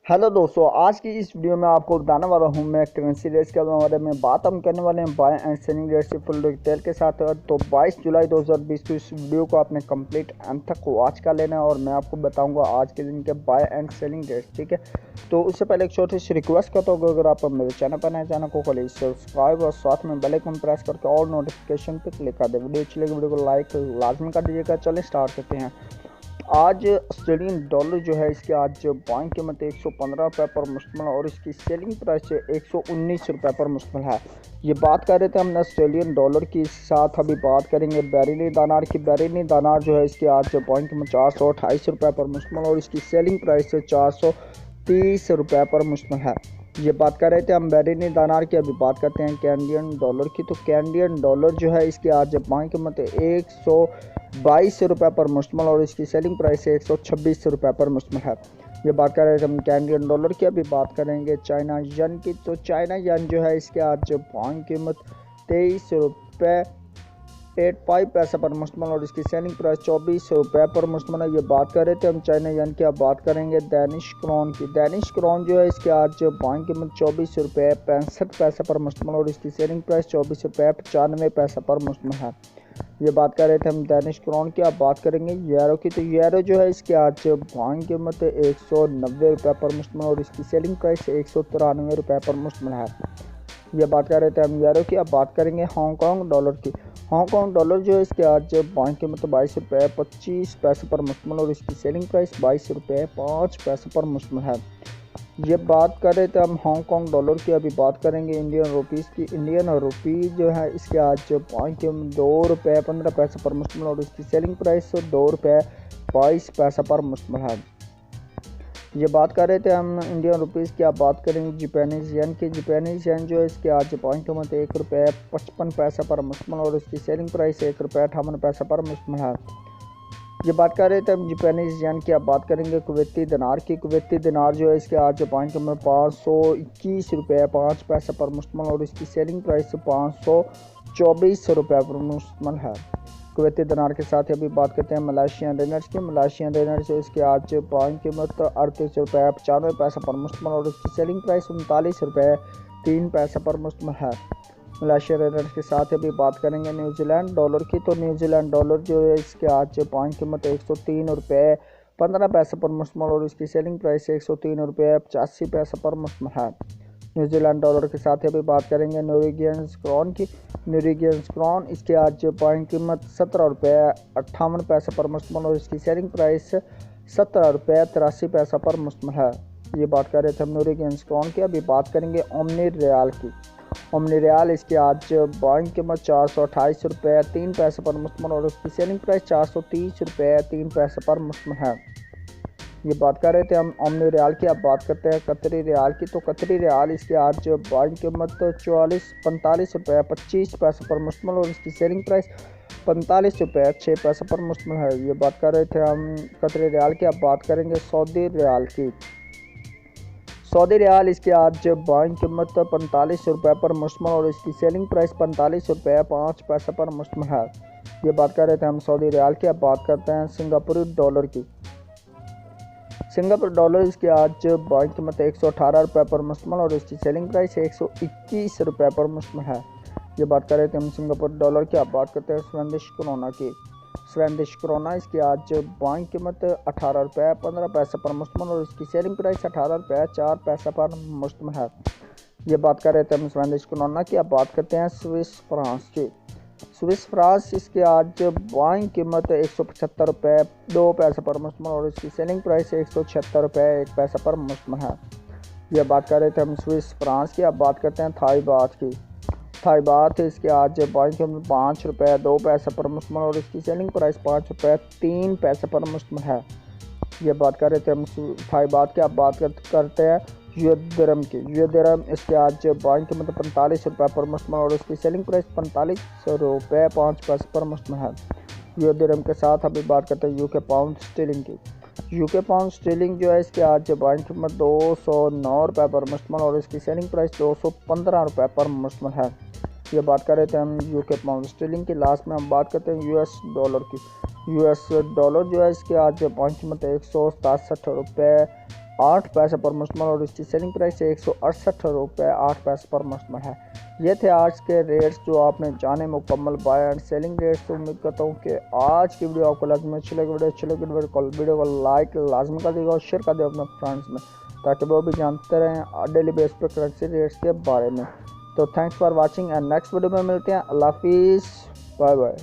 Hello दोस्तों, आज की इस वीडियो में आपको बताने वाला हूं मैं करेंसी रेट्स के बारे में बात हम करने वाले हैं बाय एंड सेलिंग रेट्स की फुल डिटेल के साथ। तो 22 जुलाई 2020 को इस वीडियो को आपने कंप्लीट एंड तक वॉच कर लेना है और मैं आपको बताऊंगा आज के दिन के बाय एंड सेलिंग रेट्स। ठीक है, तो उससे पहले एक छोटी सी रिक्वेस्ट करता हूँ, अगर आप मेरे चैनल पर नए चैनल को खोलिए सब्सक्राइब और साथ में बेल आइकन प्रेस करके ऑल नोटिफिकेशन पर क्लिक कर दें। वीडियो अच्छी लगी वीडियो को लाइक लाजमी कर दीजिएगा। चलिए स्टार्ट करते हैं। आज ऑस्ट्रेलियन डॉलर जो है इसके आज बाइंग कीमत 115 रुपये पर मुश्तमिल और इसकी सेलिंग प्राइस 119 रुपये पर मुश्तमिल है। ये बात कर रहे थे हमने ऑस्ट्रेलियन डॉलर की, साथ अभी बात करेंगे बैरिनी दानार की। बैरिनी दानार जो है इसकी आज बाइंग कीमत 428 रुपये पर मुश्तमिल और इसकी सेलिंग प्राइस 430 रुपये पर मुश्तमिल है। ये बात कर रहे थे हम बैरिनी दानार की। अभी बात करते हैं कैनेडियन डॉलर की। तो कैनेडियन डॉलर जो है इसकी आज बाइंग कीमत 122 रुपये पर मुश्तमिल और इसकी सेलिंग प्राइस 126 रुपये पर मुश्तमिल है। ये बात कर रहे थे हम कैनेडियन डॉलर की। अभी बात करेंगे चाइना यन की। तो चाइना यन जो है इसके आज बाइंग कीमत 23 रुपये 85 पैसे पर मुश्तमिल और इसकी सेलिंग प्राइस 24 रुपये पर मुश्तमिल है। ये बात कर रहे थे हम चाइना यन की। अब बात करेंगे दैनिश क्रोन की। दैनिश क्रोन जो है इसके आज बाइंग कीमत 24 रुपये 65 पैसे पर मुश्तमिल और इसकी सेलिंग प्राइस 24 रुपये 95 पैसे पर मुश्तमिल है। ये बात कर रहे थे हम दैनिश क्रोन की। अब बात करेंगे यूरो की। तो यूरो जो है इसके आज बाइंग कीमत 190 रुपये पर मुश्तमिल और इसकी सेलिंग प्राइस 193 रुपये पर मुश्तमिल है। ये बात कर रहे थे हम यूरो की। अब बात करेंगे हांगकॉन्ग डॉलर की। हांगकॉन्ग डॉलर जो है इसके आज बाइंग कीमत 22 रुपये 25 पैसे पर मुश्तमिल और इसकी सेलिंग प्राइस 22 रुपये 5 पैसे पर मुश्तमिल है। ये बात कर रहे थे हम हांगकॉन्ग डॉलर की। अभी बात करेंगे इंडियन रुपीज़ की। इंडियन रुपीज़ जो है इसके आज बाइंग कीमत 2 रुपये 15 पैसे पर मुश्तमिल और इसकी सेलिंग प्राइस 2 रुपये 22 पैसे पर मुश्तमिल है। ये बात कर रहे थे हम इंडियन रुपीज़ की। आप बात करेंगे जापानीज़ येन की। जापानीज़ येन जो है इसके आज बाइंग कीमत 1 रुपये 55 पैसे पर मुश्तमिल और इसकी सेलिंग प्राइस 1 रुपये 58 पैसे पर मुश्तमिल है। ये बात कर रहे थे हम जापानीज़ येन की। अब बात करेंगे कुवैती दिनार की। कुवैती दिनार जो है इसके आज बाइंग कीमत 521 रुपये 5 पैसे पर मुश्तमिल और इसकी सेलिंग प्राइस 524 रुपये पर मुश्तमिल है। कुवैती दिनार के साथ ही अभी बात करते हैं मलेशियन डिनर्स की। मलेशियन डिनर जो इसके आज बाइंग कीमत 38 रुपये 95 पैसे पर मुश्तमिल और इसकी सेलिंग प्राइस 39 रुपये 3 पैसे पर मुश्तमिल है। मलेशियन डिनर्स के साथ ही अभी बात करेंगे न्यूजीलैंड डॉलर की। तो न्यूजीलैंड डॉलर जो है इसके आज बाइंग कीमत 103 रुपये 15 पैसे पर मुश्तमिल और इसकी सेलिंग प्राइस 103 रुपये 85 पैसे पर मुश्तमिल है। न्यूजीलैंड डॉलर के साथ ही अभी बात करेंगे नॉर्वेजियन क्रोन की। नॉर्वेजियन क्रोन इसके आज बाइंग कीमत 17 रुपये 58 पैसे पर मुश्तमिल और इसकी सेलिंग प्राइस 17 रुपये 83 पैसे पर मुश्तमिल है। ये बात कर रहे थे हम नॉर्वेजियन क्रोन की। अभी बात करेंगे ओमनी रियाल की। ओमनी रियाल इसके आज बाइंग कीमत 428 रुपये 3 पैसे पर मुश्तमिल और उसकी सेलिंग प्राइस 430 रुपये 3 पैसे पर मुश्तमिल है। ये बात कर रहे थे हम ओमनी रियाल की। अब बात करते हैं कतरी रियाल की। तो कतरी रियाल इसके आज बाइंग कीमत 45 रुपये 25 पैसे पर मुश्तमिल और इसकी सेलिंग प्राइस 45 रुपये 6 पैसे पर मुश्तमिल है। ये बात कर रहे थे हम कतरी रियाल की। अब बात करेंगे सऊदी रियाल की। सऊदी रियाल इसके आज बाइंग कीमत 45 रुपये पर मुश्तमिल और इसकी सेलिंग प्राइस 45 रुपये 5 पैसे पर मुश्तमिल है। ये बात कर रहे थे हम सऊदी रियाल की। अब बात करते हैं सिंगापुरी डॉलर की। सिंगापुर डॉलर इसके आज बाइंग कीमत 118 रुपये पर मुश्तमिल और इसकी सेलिंग प्राइस 121 रुपये पर मुश्तमिल है। ये बात कर रहे थे हम सिंगापुर डॉलर की। अब बात करते हैं स्वेडिश क्रोना की। स्वेडिश क्रोना इसकी आज बाइंग कीमत 18 रुपये 15 पैसे पर मुश्तमिल और इसकी सेलिंग प्राइस 18 रुपये 4 पैसे पर मुश्तमिल है। ये बात कर रहे थे हम स्वेडिश क्रोना की। अब बात करते हैं स्विस फ्रांस की। स्विस फ्रांस इसके आज बाइंग कीमत 175 रुपये 2 पैसे पर मुश्तमिल और इसकी सेलिंग प्राइस 176 रुपये 1 पैसे पर मुश्तमिल है। यह बात कर रहे थे हम स्विस फ्रांस की। अब बात करते हैं थाई बात की। थाई बात इसके आज बाइंग कीमत 5 रुपये 2 पैसे पर मुश्तमिल और इसकी सेलिंग प्राइस 5 रुपये 3 पैसे पर मुश्तमिल है। ये बात कर रहे थे हम थाई बात की। अब बात करते हैं यूएस दिरहम की। यूएस दिरहम इसके आज बाइंग कीमत 45 रुपये पर मुश्तमिल और उसकी सेलिंग प्राइस 45 रुपये 5 पैसे पर मुश्तमिल है। यूएस दिरहम के साथ अभी बात करते हैं यूके पाउंड स्टीलिंग की। यूके पाउंड स्टीलिंग जो है इसके आज बाइंग कीमत 209 रुपये पर मुश्तमिल और इसकी सेलिंग प्राइस 215 रुपये पर मुश्तमिल है। ये बात कर रहे थे हम यूके पाउंड स्टीलिंग की। लास्ट में हम बात करते हैं यूएस डॉलर की। यूएस डॉलर जो है इसके आज बाइंग कीमत 167 रुपये 8 पैसे पर मुश्तमिल और इसकी सेलिंग प्राइस 168 रुपये 8 पैसे पर मुश्तमिल है। ये थे आज के रेट्स जो आपने जाने मुकम्मल बाय एंड सेलिंग रेट्स। तो उम्मीद करता हूँ कि आज की वीडियो आपको लाजमी अच्छी लगी। वीडियो को लाइक लाजमी कर देगा और शेयर कर देगा अपने फ्रेंड्स में, ताकि वो भी जानते रहें डेली बेस पर करेंसी रेट्स के बारे में। तो thanks for watching and next video में मिलते हैं। अल्लाह हाफिज़, बाय बाय।